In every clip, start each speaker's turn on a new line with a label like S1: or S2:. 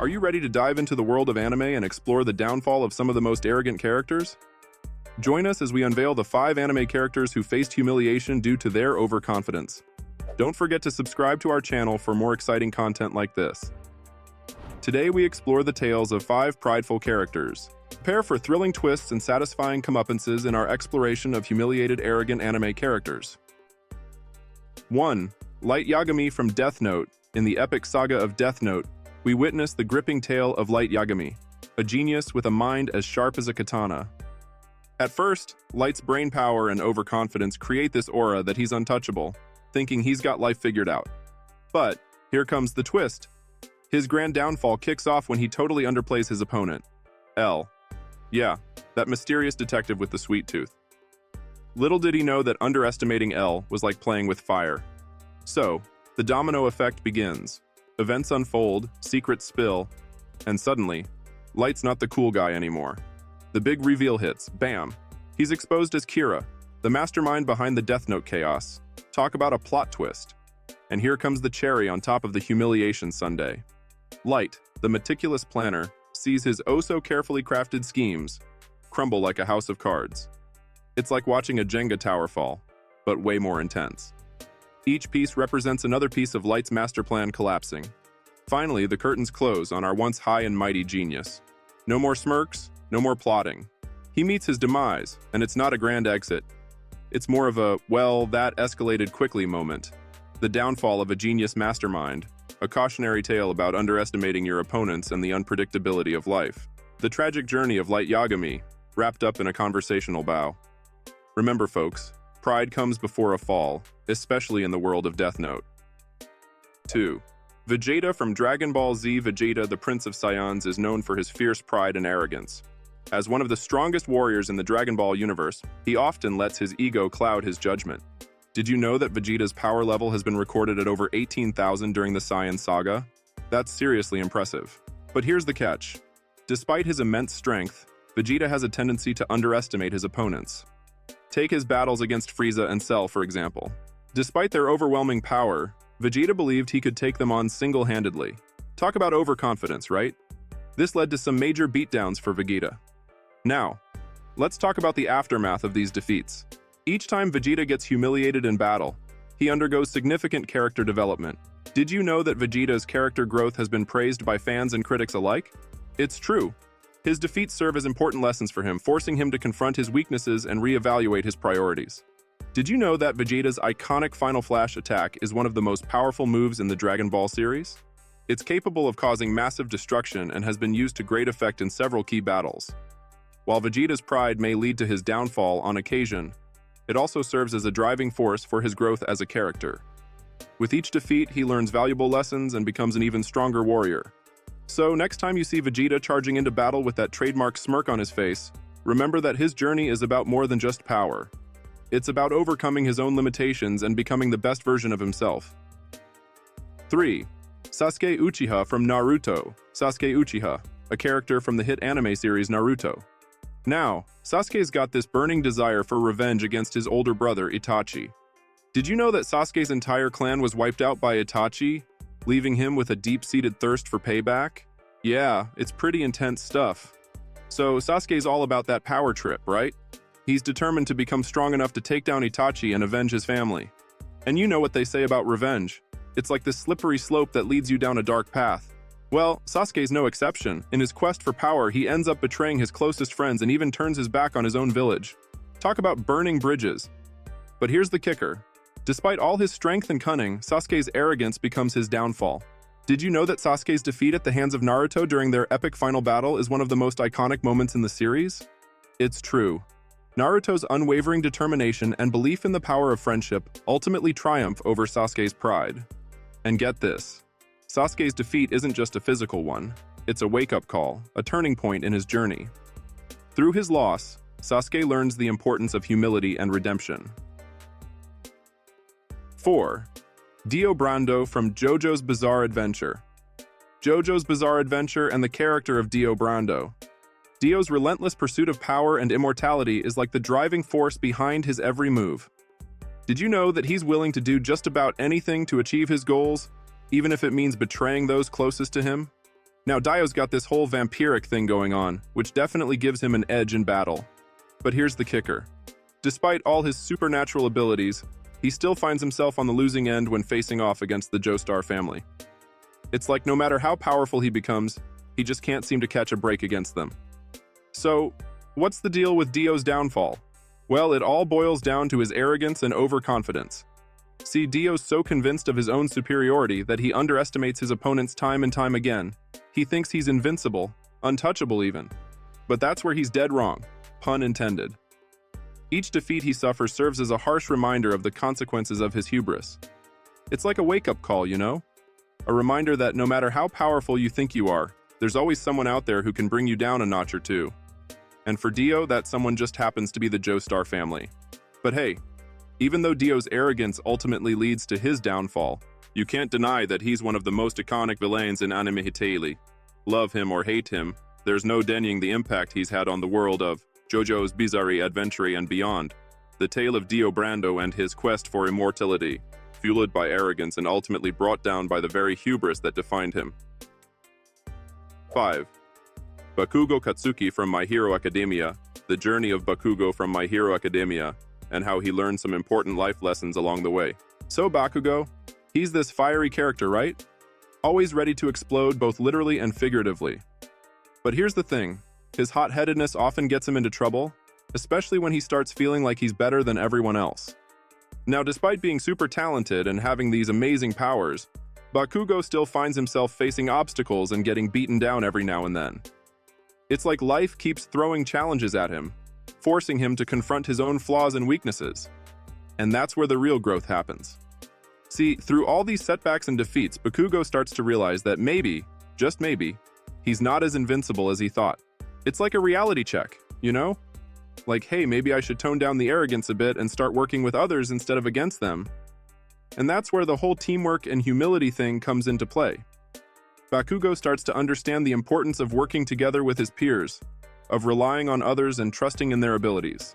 S1: Are you ready to dive into the world of anime and explore the downfall of some of the most arrogant characters? Join us as we unveil the 5 anime characters who faced humiliation due to their overconfidence. Don't forget to subscribe to our channel for more exciting content like this. Today we explore the tales of 5 prideful characters. Prepare for thrilling twists and satisfying comeuppances in our exploration of humiliated arrogant anime characters. 1. Light Yagami from Death Note. In the epic saga of Death Note, we witness the gripping tale of Light Yagami, a genius with a mind as sharp as a katana. At first, Light's brain power and overconfidence create this aura that he's untouchable, thinking he's got life figured out. But here comes the twist. His grand downfall kicks off when he totally underplays his opponent, L. Yeah, that mysterious detective with the sweet tooth. Little did he know that underestimating L was like playing with fire. So, the domino effect begins. Events unfold, secrets spill, and suddenly, Light's not the cool guy anymore. The big reveal hits, bam! He's exposed as Kira, the mastermind behind the Death Note chaos. Talk about a plot twist. And here comes the cherry on top of the humiliation sundae. Light, the meticulous planner, sees his oh-so-carefully crafted schemes crumble like a house of cards. It's like watching a Jenga tower fall, but way more intense. Each piece represents another piece of Light's master plan collapsing. Finally, the curtains close on our once high and mighty genius. No more smirks, no more plotting. He meets his demise, and it's not a grand exit. It's more of a, well, that escalated quickly moment. The downfall of a genius mastermind, a cautionary tale about underestimating your opponents and the unpredictability of life. The tragic journey of Light Yagami, wrapped up in a conversational bow. Remember, folks, pride comes before a fall, especially in the world of Death Note. 2. Vegeta from Dragon Ball Z. Vegeta, the Prince of Saiyans, is known for his fierce pride and arrogance. As one of the strongest warriors in the Dragon Ball universe, he often lets his ego cloud his judgment. Did you know that Vegeta's power level has been recorded at over 18,000 during the Saiyan saga? That's seriously impressive. But here's the catch. Despite his immense strength, Vegeta has a tendency to underestimate his opponents. Take his battles against Frieza and Cell, for example. Despite their overwhelming power, Vegeta believed he could take them on single-handedly. Talk about overconfidence, right? This led to some major beatdowns for Vegeta. Now, let's talk about the aftermath of these defeats. Each time Vegeta gets humiliated in battle, he undergoes significant character development. Did you know that Vegeta's character growth has been praised by fans and critics alike? It's true. His defeats serve as important lessons for him, forcing him to confront his weaknesses and reevaluate his priorities. Did you know that Vegeta's iconic Final Flash attack is one of the most powerful moves in the Dragon Ball series? It's capable of causing massive destruction and has been used to great effect in several key battles. While Vegeta's pride may lead to his downfall on occasion, it also serves as a driving force for his growth as a character. With each defeat, he learns valuable lessons and becomes an even stronger warrior. So, next time you see Vegeta charging into battle with that trademark smirk on his face, remember that his journey is about more than just power. It's about overcoming his own limitations and becoming the best version of himself. 3. Sasuke Uchiha from Naruto. Sasuke Uchiha, a character from the hit anime series Naruto. Now, Sasuke's got this burning desire for revenge against his older brother Itachi. Did you know that Sasuke's entire clan was wiped out by Itachi, leaving him with a deep-seated thirst for payback? Yeah, it's pretty intense stuff. So Sasuke's all about that power trip, right? He's determined to become strong enough to take down Itachi and avenge his family. And you know what they say about revenge. It's like this slippery slope that leads you down a dark path. Well, Sasuke's no exception. In his quest for power, he ends up betraying his closest friends and even turns his back on his own village. Talk about burning bridges. But here's the kicker. Despite all his strength and cunning, Sasuke's arrogance becomes his downfall. Did you know that Sasuke's defeat at the hands of Naruto during their epic final battle is one of the most iconic moments in the series? It's true. Naruto's unwavering determination and belief in the power of friendship ultimately triumph over Sasuke's pride. And get this, Sasuke's defeat isn't just a physical one, it's a wake-up call, a turning point in his journey. Through his loss, Sasuke learns the importance of humility and redemption. 4. Dio Brando from JoJo's Bizarre Adventure. JoJo's Bizarre Adventure and the character of Dio Brando. Dio's relentless pursuit of power and immortality is like the driving force behind his every move. Did you know that he's willing to do just about anything to achieve his goals, even if it means betraying those closest to him? Now, Dio's got this whole vampiric thing going on, which definitely gives him an edge in battle. But here's the kicker. Despite all his supernatural abilities, he still finds himself on the losing end when facing off against the Joestar family. It's like no matter how powerful he becomes, he just can't seem to catch a break against them. So, what's the deal with Dio's downfall? Well, it all boils down to his arrogance and overconfidence. See, Dio's so convinced of his own superiority that he underestimates his opponents time and time again. He thinks he's invincible, untouchable even. But that's where he's dead wrong, pun intended. Each defeat he suffers serves as a harsh reminder of the consequences of his hubris. It's like a wake-up call, you know? A reminder that no matter how powerful you think you are, there's always someone out there who can bring you down a notch or two. And for Dio, that someone just happens to be the Joestar family. But hey, even though Dio's arrogance ultimately leads to his downfall, you can't deny that he's one of the most iconic villains in anime. Love him or hate him, there's no denying the impact he's had on the world of JoJo's Bizarre Adventure and beyond. The tale of Dio Brando and his quest for immortality, fueled by arrogance and ultimately brought down by the very hubris that defined him. 5. Bakugo Katsuki from My Hero Academia, the journey of Bakugo from My Hero Academia, and how he learned some important life lessons along the way. So Bakugo, he's this fiery character, right? Always ready to explode both literally and figuratively. But here's the thing, his hot-headedness often gets him into trouble, especially when he starts feeling like he's better than everyone else. Now, despite being super talented and having these amazing powers, Bakugo still finds himself facing obstacles and getting beaten down every now and then. It's like life keeps throwing challenges at him, forcing him to confront his own flaws and weaknesses. And that's where the real growth happens. See, through all these setbacks and defeats, Bakugo starts to realize that maybe, just maybe, he's not as invincible as he thought. It's like a reality check, you know? Like, hey, maybe I should tone down the arrogance a bit and start working with others instead of against them. And that's where the whole teamwork and humility thing comes into play. Bakugo starts to understand the importance of working together with his peers, of relying on others and trusting in their abilities.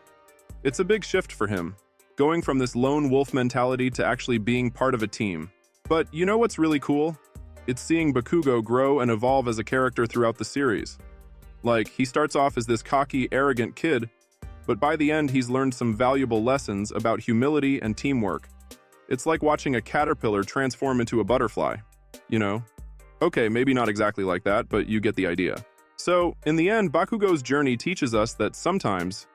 S1: It's a big shift for him, going from this lone wolf mentality to actually being part of a team. But you know what's really cool? It's seeing Bakugo grow and evolve as a character throughout the series. Like, he starts off as this cocky, arrogant kid, but by the end he's learned some valuable lessons about humility and teamwork. It's like watching a caterpillar transform into a butterfly, you know? Okay, maybe not exactly like that, but you get the idea. So, in the end, Bakugo's journey teaches us that sometimes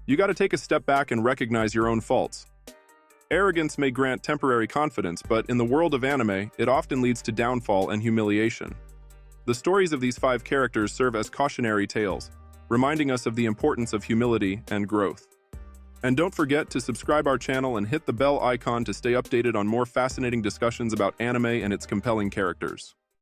S1: you gotta take a step back and recognize your own faults. Arrogance may grant temporary confidence, but in the world of anime, it often leads to downfall and humiliation. The stories of these 5 characters serve as cautionary tales, reminding us of the importance of humility and growth. And don't forget to subscribe our channel and hit the bell icon to stay updated on more fascinating discussions about anime and its compelling characters.